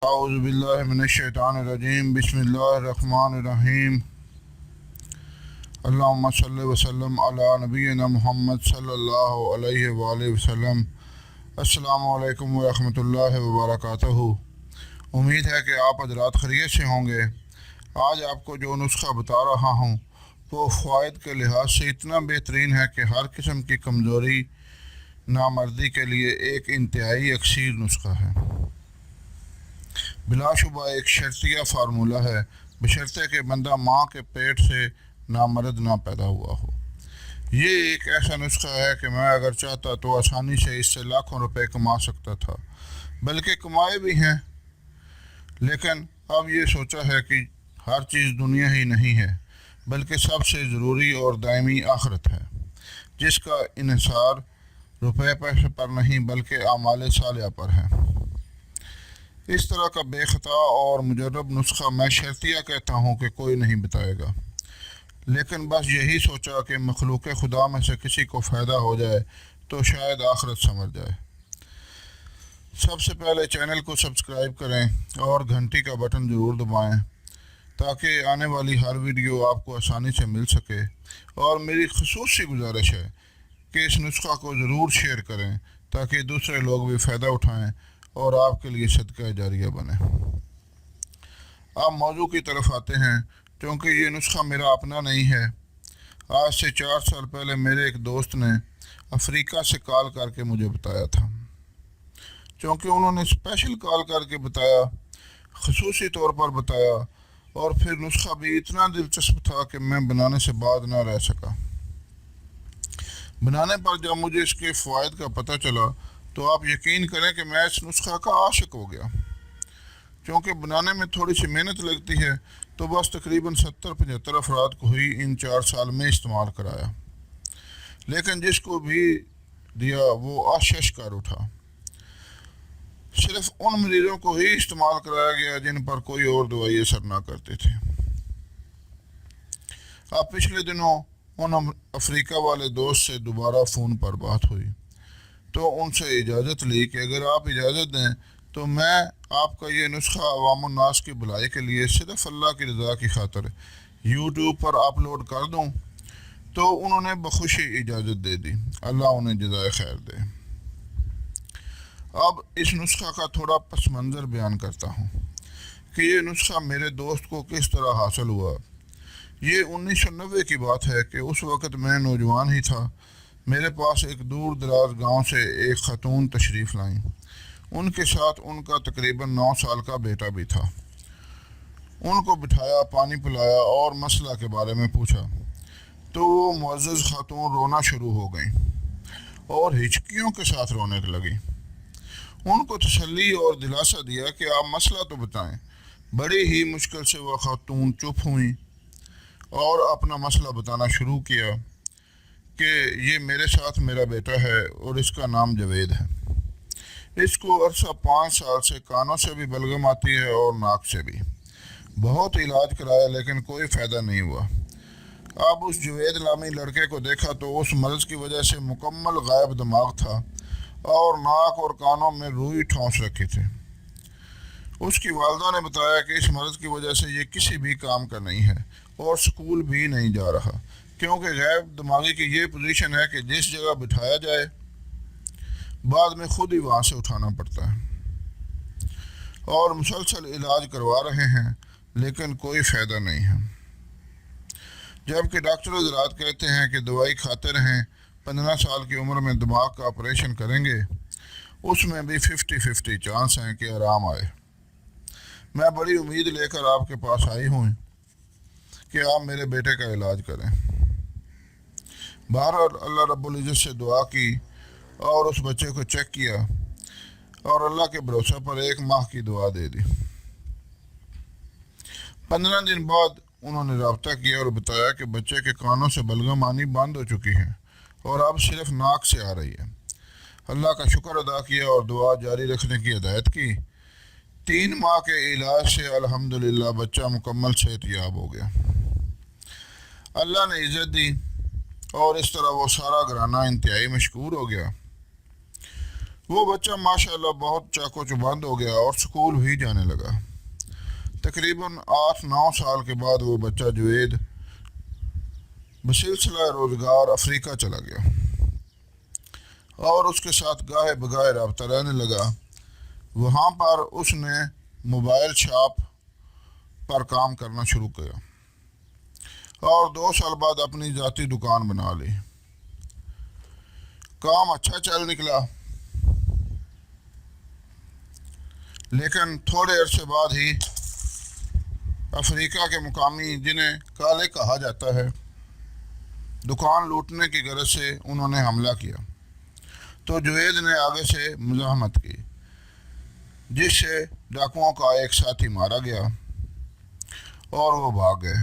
اعوذ باللہ من الشیطان الرجیم بسم اللہ الرحمن الرحیم اللہم صلی وسلم علی نبینا محمد صلی اللہ علیہ وآلہ وسلم۔ السلام علیکم ورحمۃ اللہ وبرکاتہ۔ امید ہے کہ آپ حضرات خیریت سے ہوں گے۔ آج آپ کو جو نسخہ بتا رہا ہوں وہ فوائد کے لحاظ سے اتنا بہترین ہے کہ ہر قسم کی کمزوری نامردی کے لیے ایک انتہائی یکسیر نسخہ ہے۔ بلا شبہ ایک شرطیہ فارمولہ ہے، بشرطے کہ بندہ ماں کے پیٹ سے نامرد نہ پیدا ہوا ہو۔ یہ ایک ایسا نسخہ ہے کہ میں اگر چاہتا تو آسانی سے اس سے لاکھوں روپے کما سکتا تھا، بلکہ کمائے بھی ہیں، لیکن اب یہ سوچا ہے کہ ہر چیز دنیا ہی نہیں ہے، بلکہ سب سے ضروری اور دائمی آخرت ہے، جس کا انحصار روپے پیسے پر نہیں بلکہ اعمال صالحہ پر ہے۔ اس طرح کا بے خطا اور مجرب نسخہ میں شرطیہ کہتا ہوں کہ کوئی نہیں بتائے گا، لیکن بس یہی سوچا کہ مخلوق خدا میں سے کسی کو فائدہ ہو جائے تو شاید آخرت سنور جائے۔ سب سے پہلے چینل کو سبسکرائب کریں اور گھنٹی کا بٹن ضرور دبائیں تاکہ آنے والی ہر ویڈیو آپ کو آسانی سے مل سکے، اور میری خصوصی گزارش ہے کہ اس نسخہ کو ضرور شیئر کریں تاکہ دوسرے لوگ بھی فائدہ اٹھائیں اور آپ کے لیے صدقہ جاریہ بنے۔ اب موضوع کی طرف آتے ہیں۔ چونکہ یہ نسخہ میرا اپنا نہیں ہے، آج سے 4 سال پہلے میرے ایک دوست نے افریقہ سے کال کر کے مجھے بتایا تھا۔ چونکہ انہوں نے اسپیشل کال کر کے بتایا، خصوصی طور پر بتایا، اور پھر نسخہ بھی اتنا دلچسپ تھا کہ میں بنانے سے بعد نہ رہ سکا۔ بنانے پر جب مجھے اس کے فوائد کا پتہ چلا تو آپ یقین کریں کہ میں اس نسخہ کا عاشق ہو گیا۔ چونکہ بنانے میں تھوڑی سی محنت لگتی ہے تو بس تقریباً 70-75 افراد کو ہی ان 4 سال میں استعمال کرایا، لیکن جس کو بھی دیا وہ آشش کر اٹھا۔ صرف ان مریضوں کو ہی استعمال کرایا گیا جن پر کوئی اور دوائی اثر نہ کرتے تھے۔ اب پچھلے دنوں ان افریقہ والے دوست سے دوبارہ فون پر بات ہوئی تو ان سے اجازت لی کہ اگر آپ اجازت دیں تو میں آپ کا یہ نسخہ عوام الناس کی بھلائی کے لیے صرف اللہ کی رضا کی خاطر یوٹیوب پر اپلوڈ کر دوں، تو انہوں نے بخوشی اجازت دے دی۔ اللہ انہیں جزائے خیر دے۔ اب اس نسخہ کا تھوڑا پس منظر بیان کرتا ہوں کہ یہ نسخہ میرے دوست کو کس طرح حاصل ہوا۔ یہ 1990 کی بات ہے کہ اس وقت میں نوجوان ہی تھا۔ میرے پاس ایک دور دراز گاؤں سے ایک خاتون تشریف لائیں، ان کے ساتھ ان کا تقریباً 9 سال کا بیٹا بھی تھا۔ ان کو بٹھایا، پانی پلایا اور مسئلہ کے بارے میں پوچھا تو وہ معزز خاتون رونا شروع ہو گئیں اور ہچکیوں کے ساتھ رونے لگیں۔ ان کو تسلی اور دلاسا دیا کہ آپ مسئلہ تو بتائیں۔ بڑی ہی مشکل سے وہ خاتون چپ ہوئیں اور اپنا مسئلہ بتانا شروع کیا کہ یہ میرے ساتھ میرا بیٹا ہے اور اس کا نام جاوید ہے۔ اس کو عرصہ 5 سال سے کانوں سے بھی بلغم آتی ہے اور ناک سے بھی۔ بہت علاج کرایا لیکن کوئی فائدہ نہیں ہوا۔ اب اس جاوید نامی لڑکے کو دیکھا تو اس مرض کی وجہ سے مکمل غائب دماغ تھا اور ناک اور کانوں میں روئی ٹھونس رکھی تھی۔ اس کی والدہ نے بتایا کہ اس مرض کی وجہ سے یہ کسی بھی کام کا نہیں ہے اور سکول بھی نہیں جا رہا، کیونکہ غائب دماغی کی یہ پوزیشن ہے کہ جس جگہ بٹھایا جائے بعد میں خود ہی وہاں سے اٹھانا پڑتا ہے، اور مسلسل علاج کروا رہے ہیں لیکن کوئی فائدہ نہیں ہے، جبکہ ڈاکٹر حضرات کہتے ہیں کہ دوائی کھاتے رہیں، 15 سال کی عمر میں دماغ کا آپریشن کریں گے، اس میں بھی 50-50 چانس ہیں کہ آرام آئے۔ میں بڑی امید لے کر آپ کے پاس آئی ہوں کہ آپ میرے بیٹے کا علاج کریں۔ بہرحال اللہ رب العزت سے دعا کی اور اس بچے کو چیک کیا اور اللہ کے بھروسہ پر 1 ماہ کی دعا دے دی۔ 15 دن بعد انہوں نے رابطہ کیا اور بتایا کہ بچے کے کانوں سے بلغم آنی بند ہو چکی ہے اور اب صرف ناک سے آ رہی ہے۔ اللہ کا شکر ادا کیا اور دعا جاری رکھنے کی ہدایت کی۔ 3 ماہ کے علاج سے الحمدللہ بچہ مکمل صحت یاب ہو گیا۔ اللہ نے عزت دی اور اس طرح وہ سارا گھرانہ انتہائی مشکور ہو گیا۔ وہ بچہ ماشاءاللہ بہت چاقو چبند ہو گیا اور اسکول بھی جانے لگا۔ تقریباً 8-9 سال کے بعد وہ بچہ جوید بسلسلہ روزگار افریقہ چلا گیا اور اس کے ساتھ گاہے بگاہے رابطہ رہنے لگا۔ وہاں پر اس نے موبائل شاپ پر کام کرنا شروع کیا اور 2 سال بعد اپنی ذاتی دکان بنا لی۔ کام اچھا چل نکلا، لیکن تھوڑے عرصے بعد ہی افریقہ کے مقامی، جنہیں کالے کہا جاتا ہے، دکان لوٹنے کی غرض سے انہوں نے حملہ کیا تو جوید نے آگے سے مزاحمت کی، جس سے ڈاکوؤں کا ایک ساتھی مارا گیا اور وہ بھاگ گئے۔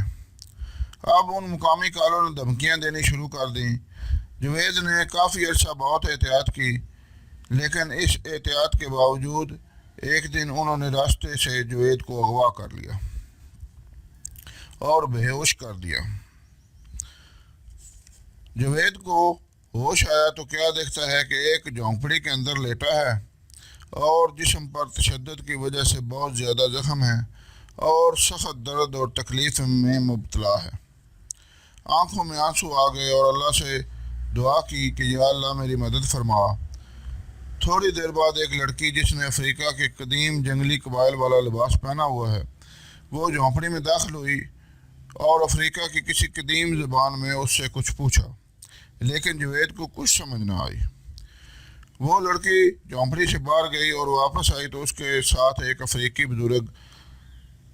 اب ان مقامی کالوں نے دھمکیاں دینی شروع کر دیں۔ جوید نے کافی عرصہ بہت احتیاط کی، لیکن اس احتیاط کے باوجود ایک دن انہوں نے راستے سے جوید کو اغوا کر لیا اور بے ہوش کر دیا۔ جوید کو ہوش آیا تو کیا دیکھتا ہے کہ ایک جھونپڑی کے اندر لیٹا ہے اور جسم پر تشدد کی وجہ سے بہت زیادہ زخم ہے اور سخت درد اور تکلیف میں مبتلا ہے۔ آنکھوں میں آنسو آ گئے اور اللہ سے دعا کی کہ یا اللہ میری مدد فرما۔ تھوڑی دیر بعد ایک لڑکی، جس نے افریقہ کے قدیم جنگلی قبائل والا لباس پہنا ہوا ہے، وہ جھونپڑی میں داخل ہوئی اور افریقہ کی کسی قدیم زبان میں اس سے کچھ پوچھا، لیکن جوید کو کچھ سمجھ نہ آئی۔ وہ لڑکی جھونپڑی سے باہر گئی اور واپس آئی تو اس کے ساتھ ایک افریقی بزرگ،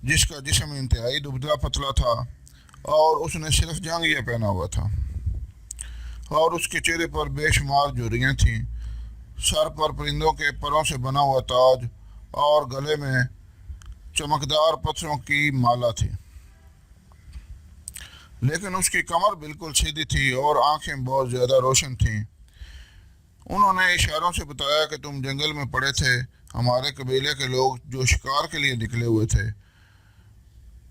جس کا جسم انتہائی دبلا پتلا تھا اور اس نے صرف جانگھیا پہنا ہوا تھا اور اس کے چہرے پر بے شمار جھریاں تھیں، سر پر پرندوں کے پروں سے بنا ہوا تاج اور گلے میں چمکدار پتھروں کی مالا تھی، لیکن اس کی کمر بالکل سیدھی تھی اور آنکھیں بہت زیادہ روشن تھیں۔ انہوں نے اشاروں سے بتایا کہ تم جنگل میں پڑے تھے، ہمارے قبیلے کے لوگ جو شکار کے لیے نکلے ہوئے تھے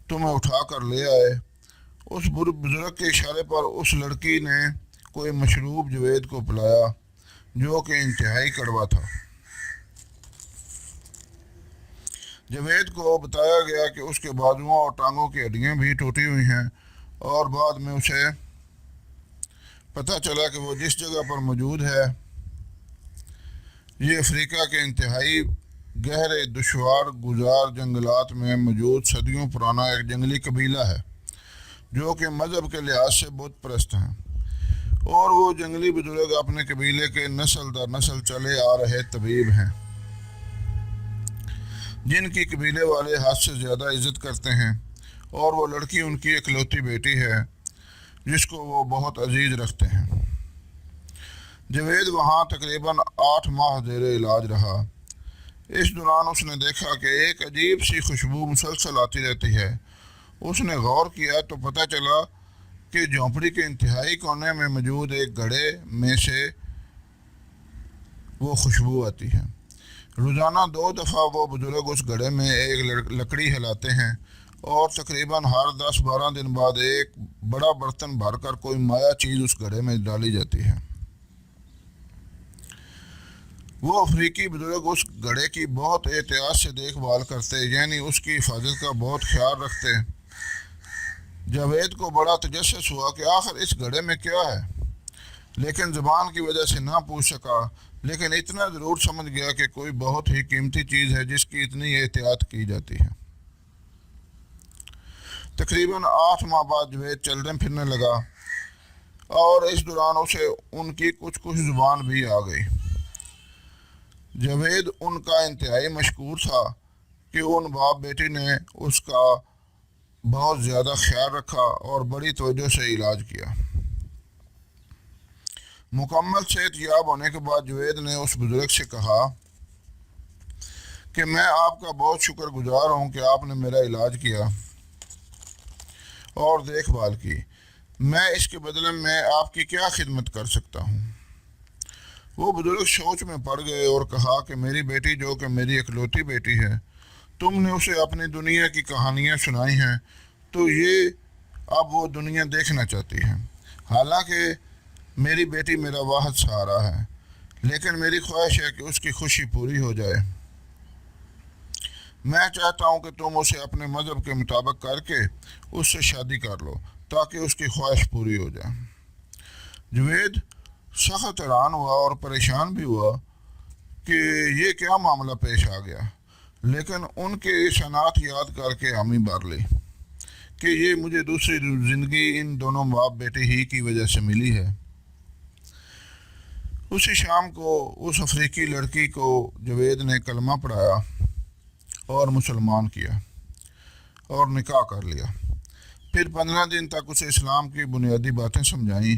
تمہیں اٹھا کر لے آئے۔ اس بزرگ کے اشارے پر اس لڑکی نے کوئی مشروب جوید کو پلایا جو کہ انتہائی کڑوا تھا۔ جوید کو بتایا گیا کہ اس کے بازوؤں اور ٹانگوں کی ہڈیاں بھی ٹوٹی ہوئی ہیں اور بعد میں اسے پتہ چلا کہ وہ جس جگہ پر موجود ہے یہ افریقہ کے انتہائی گہرے دشوار گزار جنگلات میں موجود صدیوں پرانا ایک جنگلی قبیلہ ہے جو کہ مذہب کے لحاظ سے بت پرست ہیں، اور وہ جنگلی بزرگ اپنے قبیلے کے نسل در نسل چلے آ رہے طبیب ہیں جن کی قبیلے والے حد سے زیادہ عزت کرتے ہیں، اور وہ لڑکی ان کی اکلوتی بیٹی ہے جس کو وہ بہت عزیز رکھتے ہیں۔ جوید وہاں تقریباً 8 ماہ زیر علاج رہا۔ اس دوران اس نے دیکھا کہ ایک عجیب سی خوشبو مسلسل آتی رہتی ہے۔ اس نے غور کیا تو پتہ چلا کہ جھونپڑی کے انتہائی کونے میں موجود ایک گھڑے میں سے وہ خوشبو آتی ہے۔ روزانہ 2 دفعہ وہ بزرگ اس گھڑے میں ایک لکڑی ہلاتے ہیں اور تقریباً ہر 10-12 دن بعد ایک بڑا برتن بھر کر کوئی مایا چیز اس گھڑے میں ڈالی جاتی ہے۔ وہ افریقی بزرگ اس گھڑے کی بہت احتیاط سے دیکھ بھال کرتے، یعنی اس کی حفاظت کا بہت خیال رکھتے۔ جاوید کو بڑا تجسس ہوا کہ آخر اس گھڑے میں کیا ہے، لیکن زبان کی وجہ سے نہ پوچھ سکا، لیکن اتنا ضرور سمجھ گیا کہ کوئی بہت ہی قیمتی چیز ہے جس کی اتنی احتیاط کی جاتی ہے۔ تقریباً 8 ماہ بعد جوید چلنے پھرنے لگا اور اس دوران اسے ان کی کچھ زبان بھی آ گئی۔ جاوید ان کا انتہائی مشکور تھا کہ ان باپ بیٹی نے اس کا بہت زیادہ خیال رکھا اور بڑی توجہ سے علاج کیا۔ مکمل صحت یاب ہونے کے بعد جوید نے اس بزرگ سے کہا کہ میں آپ کا بہت شکر گزار ہوں کہ آپ نے میرا علاج کیا اور دیکھ بھال کی۔ میں اس کے بدلے میں آپ کی کیا خدمت کر سکتا ہوں؟ وہ بزرگ سوچ میں پڑ گئے اور کہا کہ میری بیٹی جو کہ میری اکلوتی بیٹی ہے، تم نے اسے اپنی دنیا کی کہانیاں سنائی ہیں تو یہ اب وہ دنیا دیکھنا چاہتی ہے۔ حالانکہ میری بیٹی میرا واحد سہارا ہے، لیکن میری خواہش ہے کہ اس کی خوشی پوری ہو جائے۔ میں چاہتا ہوں کہ تم اسے اپنے مذہب کے مطابق کر کے اس سے شادی کر لو تاکہ اس کی خواہش پوری ہو جائے۔ جوید سخت حیران ہوا اور پریشان بھی ہوا کہ یہ کیا معاملہ پیش آ گیا، لیکن ان کے اشارات یاد کر کے حامی بھر لی کہ یہ مجھے دوسری زندگی ان دونوں باپ بیٹے ہی کی وجہ سے ملی ہے۔ اسی شام کو اس افریقی لڑکی کو جوید نے کلمہ پڑھایا اور مسلمان کیا اور نکاح کر لیا۔ پھر 15 دن تک اسے اسلام کی بنیادی باتیں سمجھائیں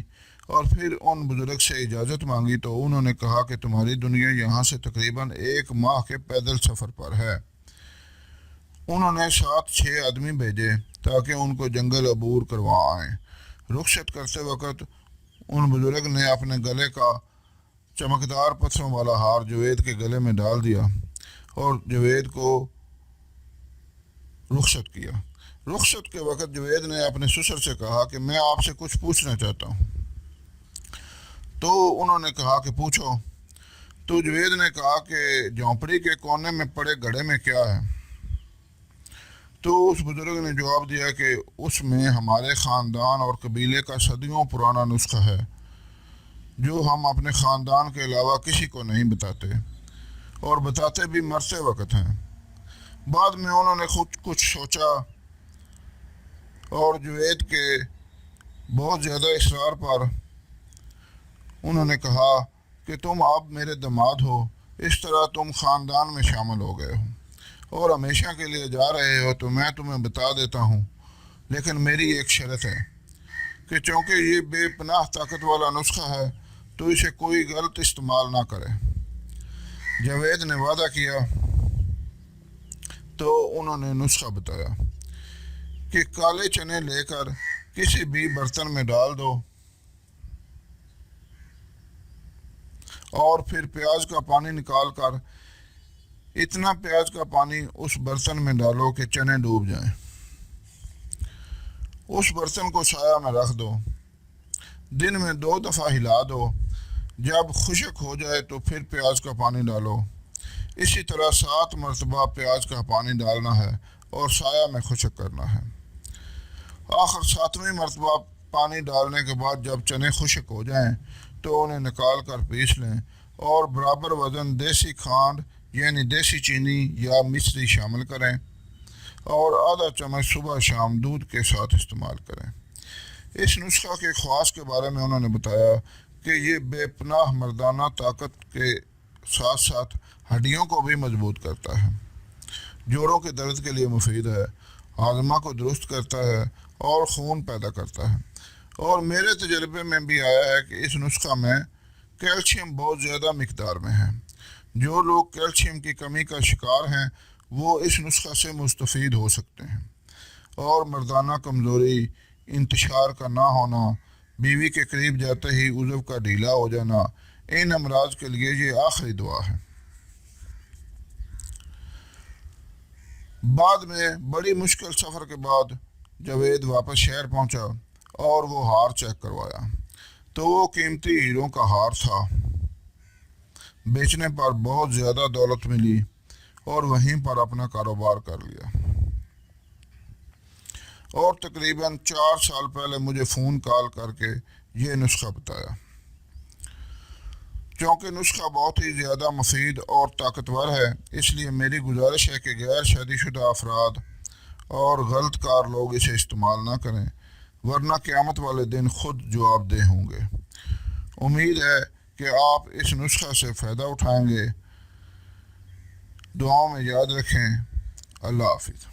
اور پھر ان بزرگ سے اجازت مانگی تو انہوں نے کہا کہ تمہاری دنیا یہاں سے تقریباً 1 ماہ کے پیدل سفر پر ہے۔ انہوں نے 7-6 آدمی بھیجے تاکہ ان کو جنگل عبور کروائیں۔ رخصت کرتے وقت ان بزرگ نے اپنے گلے کا چمکدار پتھروں والا ہار جوید کے گلے میں ڈال دیا اور جوید کو رخصت کیا۔ رخصت کے وقت جوید نے اپنے سسر سے کہا کہ میں آپ سے کچھ پوچھنا چاہتا ہوں۔ تو انہوں نے کہا کہ پوچھو۔ تو جوید نے کہا کہ جھونپڑی کے کونے میں پڑے گھڑے میں کیا ہے؟ تو اس بزرگ نے جواب دیا کہ اس میں ہمارے خاندان اور قبیلے کا صدیوں پرانا نسخہ ہے جو ہم اپنے خاندان کے علاوہ کسی کو نہیں بتاتے، اور بتاتے بھی مرتے وقت ہیں۔ بعد میں انہوں نے خود کچھ سوچا اور جوید کے بہت زیادہ اصرار پر انہوں نے کہا کہ تم اب میرے داماد ہو، اس طرح تم خاندان میں شامل ہو گئے ہو اور ہمیشہ کے لیے جا رہے ہو، تو میں تمہیں بتا دیتا ہوں، لیکن میری ایک شرط ہے کہ چونکہ یہ بے پناہ طاقت والا نسخہ ہے تو اسے کوئی غلط استعمال نہ کرے۔ جاوید نے وعدہ کیا تو انہوں نے نسخہ بتایا کہ کالے چنے لے کر کسی بھی برتن میں ڈال دو اور پھر پیاز کا پانی نکال کر اتنا پیاز کا پانی اس برتن میں ڈالو کہ چنے ڈوب جائیں۔ اس برتن کو سایہ میں رکھ دو، دن میں 2 دفعہ ہلا دو، جب خشک ہو جائے تو پھر پیاز کا پانی ڈالو۔ اسی طرح 7 مرتبہ پیاز کا پانی ڈالنا ہے اور سایہ میں خشک کرنا ہے۔ آخر 7ویں مرتبہ پانی ڈالنے کے بعد جب چنے خشک ہو جائیں تو انہیں نکال کر پیس لیں اور برابر وزن دیسی کھانڈ یعنی دیسی چینی یا مصری شامل کریں اور آدھا چمچ صبح شام دودھ کے ساتھ استعمال کریں۔ اس نسخہ کے خواص کے بارے میں انہوں نے بتایا کہ یہ بے پناہ مردانہ طاقت کے ساتھ ساتھ ہڈیوں کو بھی مضبوط کرتا ہے، جوڑوں کے درد کے لیے مفید ہے، ہاضمہ کو درست کرتا ہے اور خون پیدا کرتا ہے۔ اور میرے تجربے میں بھی آیا ہے کہ اس نسخہ میں کیلشیم بہت زیادہ مقدار میں ہے۔ جو لوگ کیلشیم کی کمی کا شکار ہیں وہ اس نسخہ سے مستفید ہو سکتے ہیں۔ اور مردانہ کمزوری، انتشار کا نہ ہونا، بیوی کے قریب جاتے ہی عضو کا ڈھیلا ہو جانا، ان امراض کے لیے یہ آخری دعا ہے۔ بعد میں بڑی مشکل سفر کے بعد جاوید واپس شہر پہنچا اور وہ ہار چیک کروایا تو وہ قیمتی ہیروں کا ہار تھا۔ بیچنے پر بہت زیادہ دولت ملی اور وہیں پر اپنا کاروبار کر لیا۔ اور تقریباً 4 سال پہلے مجھے فون کال کر کے یہ نسخہ بتایا۔ چونکہ نسخہ بہت ہی زیادہ مفید اور طاقتور ہے، اس لیے میری گزارش ہے کہ غیر شادی شدہ افراد اور غلط کار لوگ اسے استعمال نہ کریں، ورنہ قیامت والے دن خود جواب دہ ہوں گے۔ امید ہے کہ آپ اس نسخہ سے فائدہ اٹھائیں گے۔ دعاؤں میں یاد رکھیں۔ اللہ حافظ۔